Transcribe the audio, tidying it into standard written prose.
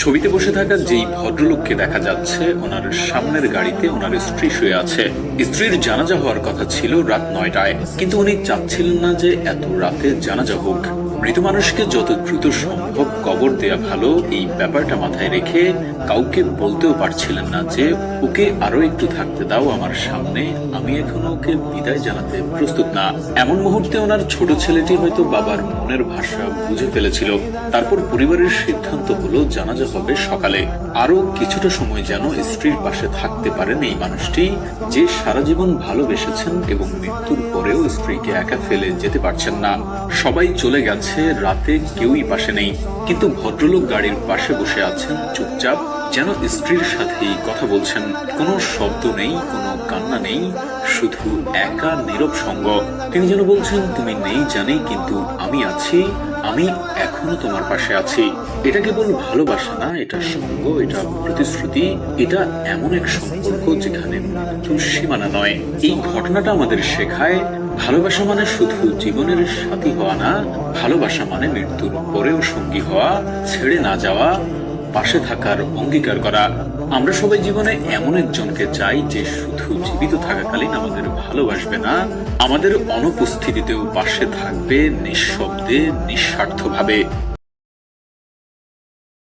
ছবিতে বসে থাকা যেই ভদ্রলোককে দেখা যাচ্ছে, ওনার সামনের গাড়িতে ওনার স্ত্রী শুয়ে আছে। স্ত্রীর জানাজা হওয়ার কথা ছিল রাত 9টায়, কিন্তু উনি চাচ্ছিলেন না যে এত রাতে জানাজা হোক। মৃত মানুষকে যত দ্রুত সম্ভব কবর দেয়া ভালো, এই ব্যাপারটা মাথায় রেখে কাউকে বলতেও পারছিলেন না যে ওকে আরো একটু থাকতে দাও আমার সামনে, আমি এখনো ওকে বিদায় জানাতে প্রস্তুত না। এমন মুহূর্তে ওনার ছোট ছেলেটি হয়তো বাবার মনের ভাষা বুঝে ফেলেছিল। তারপর পরিবারের সিদ্ধান্ত হলো জানাজা হবে সকালে। আরো কিছুটা সময় যেন স্ত্রীর পাশে থাকতে পারেন এই মানুষটি, যে সারা জীবন ভালোবেসেছেন এবং মৃত্যুর পরেও স্ত্রীকে একা ফেলে যেতে পারছেন না। সবাই চলে গেছে, রাতে কেউই পাশে নেই, কিন্তু ভদ্রলোক গাড়ির পাশে বসে আছেন চুপচাপ, যেন স্ত্রীর সাথেই কথা বলছেন। কোনো শব্দ নেই, কোনো কান্না নেই, শুধু একা নীরব সঙ্গ। তিনি যেন বলছেন, তুমি নেই জানি, কিন্তু আমি আছি, আমি এখনো তোমার পাশে আছি। এটা কেবল ভালোবাসা না, এটা সঙ্গ, এটা প্রতিশ্রুতি, এটা এমন এক সম্পর্ক যেখানে মৃত্যুর সীমানা নয়। এই ঘটনাটা আমাদের শেখায়, ভালোবাসা মানে শুধু জীবনের সাথী হওয়া না, ভালোবাসা মানে মৃত্যুর পরেও সঙ্গী হওয়া, ছেড়ে না যাওয়া, পাশে থাকার অঙ্গীকার করা। আমরা সবাই জীবনে এমন একজনকে চাই যে শুধু জীবিত থাকাকালীন আমাদের ভালোবাসবে না, আমাদের অনুপস্থিতিতেও পাশে থাকবে, নিঃশব্দে, নিঃস্বার্থভাবে।